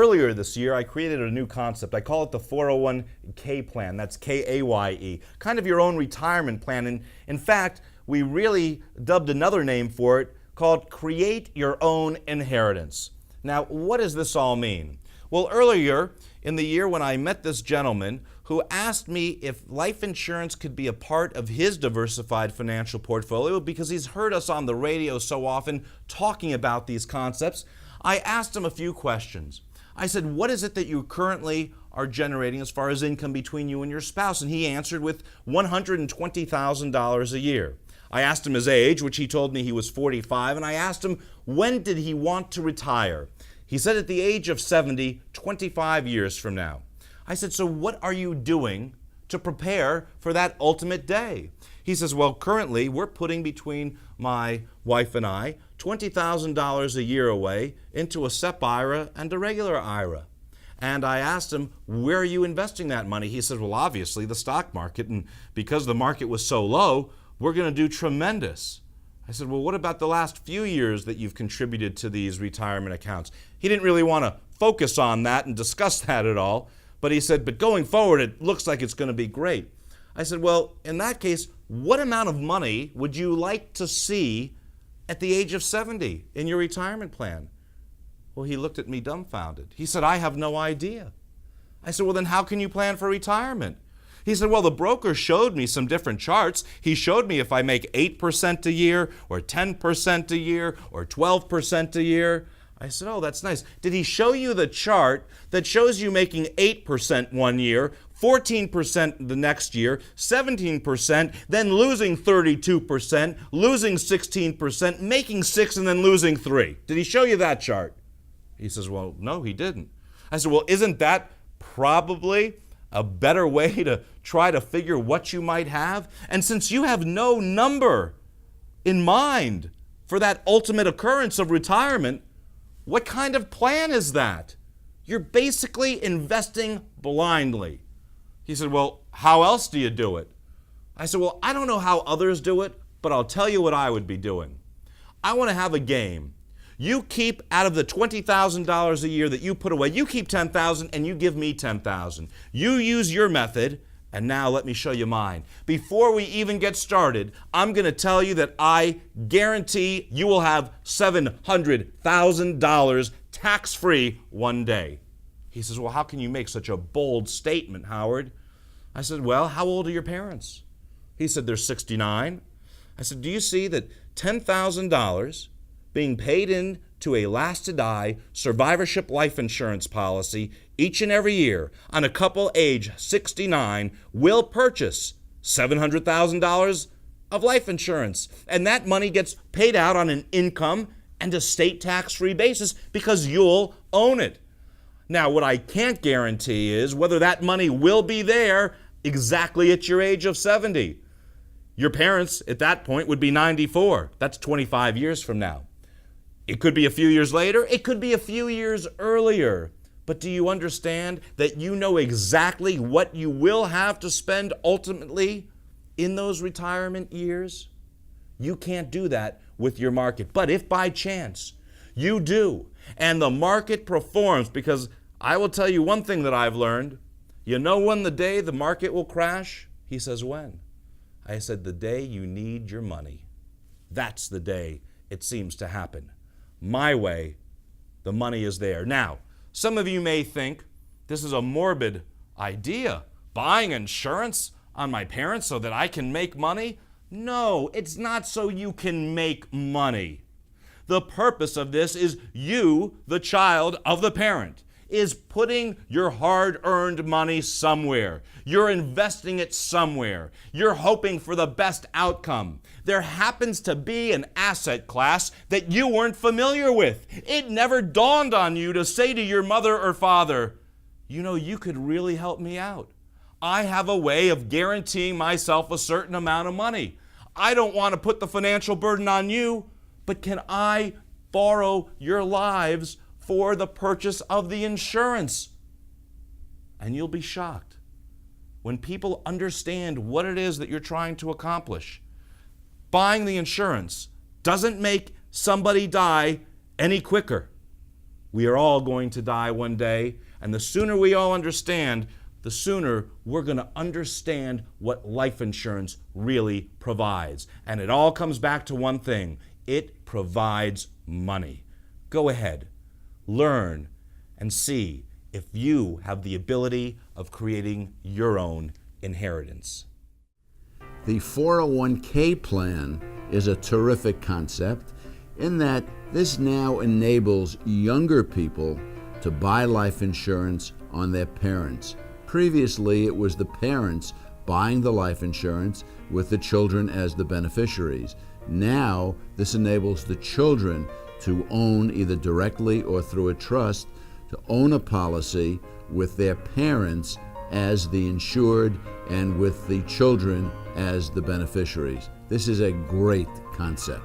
earlier this year, I created a new concept. I call it the 401k plan. That's Kaye, kind of your own retirement plan. And in fact, we really dubbed another name for it called Create Your Own Inheritance. Now, what does this all mean? Well, earlier in the year when I met this gentleman who asked me if life insurance could be a part of his diversified financial portfolio because he's heard us on the radio so often talking about these concepts, I asked him a few questions. I said, what is it that you currently are generating as far as income between you and your spouse? And he answered with $120,000 a year. I asked him his age, which he told me he was 45, and I asked him when did he want to retire. He said at the age of 70, 25 years from now. I said, so what are you doing to prepare for that ultimate day? He says, well, currently we're putting between my wife and I $20,000 a year away into a SEP IRA and a regular IRA. And I asked him, where are you investing that money? He said, well, obviously the stock market, and because the market was so low, we're going to do tremendous. I said, well, what about the last few years that you've contributed to these retirement accounts? He didn't really want to focus on that and discuss that at all, but he said, but going forward, it looks like it's going to be great. I said, well, in that case, what amount of money would you like to see at the age of 70 in your retirement plan? Well, he looked at me dumbfounded. He said, I have no idea. I said, well, then how can you plan for retirement? He said, well, the broker showed me some different charts. He showed me if I make 8% a year or 10% a year or 12% a year. I said, oh, that's nice. Did he show you the chart that shows you making 8% one year, 14% the next year, 17%, then losing 32%, losing 16%, making 6%, and then losing 3%? Did he show you that chart? He says, well, no, he didn't. I said, well, isn't that probably a better way to try to figure what you might have? And since you have no number in mind for that ultimate occurrence of retirement, what kind of plan is that? You're basically investing blindly. He said, well, how else do you do it? I said, well, I don't know how others do it, but I'll tell you what I would be doing. I want to have a game. You keep out of the $20,000 a year that you put away, you keep $10,000 and you give me $10,000. You use your method, and now let me show you mine. Before we even get started, I'm going to tell you that I guarantee you will have $700,000 tax-free one day. He says, well, how can you make such a bold statement, Howard? I said, well, how old are your parents? He said, they're 69. I said, do you see that $10,000 being paid in to a last-to-die survivorship life insurance policy each and every year on a couple age 69 will purchase $700,000 of life insurance. And that money gets paid out on an income and estate tax-free basis because you'll own it. Now, what I can't guarantee is whether that money will be there exactly at your age of 70. Your parents at that point would be 94. That's 25 years from now. It could be a few years later. It could be a few years earlier. But do you understand that you know exactly what you will have to spend ultimately in those retirement years? You can't do that with your market. But if by chance you do, and the market performs, because I will tell you one thing that I've learned. You know when the day the market will crash? He says, when? I said, the day you need your money. That's the day it seems to happen. My way, the money is there. Now, some of you may think this is a morbid idea. Buying insurance on my parents so that I can make money? No, it's not so you can make money. The purpose of this is you, the child of the parent, is putting your hard-earned money somewhere. You're investing it somewhere. You're hoping for the best outcome. There happens to be an asset class that you weren't familiar with. It never dawned on you to say to your mother or father, you know, you could really help me out. I have a way of guaranteeing myself a certain amount of money. I don't want to put the financial burden on you, but can I borrow your lives for the purchase of the insurance? And you'll be shocked when people understand what it is that you're trying to accomplish. Buying the insurance doesn't make somebody die any quicker. We are all going to die one day, and the sooner we all understand, the sooner we're going to understand what life insurance really provides. And it all comes back to one thing: it provides money. Go ahead, learn, and see if you have the ability of creating your own inheritance. The 401k plan is a terrific concept in that this now enables younger people to buy life insurance on their parents. Previously, it was the parents buying the life insurance with the children as the beneficiaries. Now, this enables the children to own, either directly or through a trust, to own a policy with their parents as the insured and with the children as the beneficiaries. This is a great concept.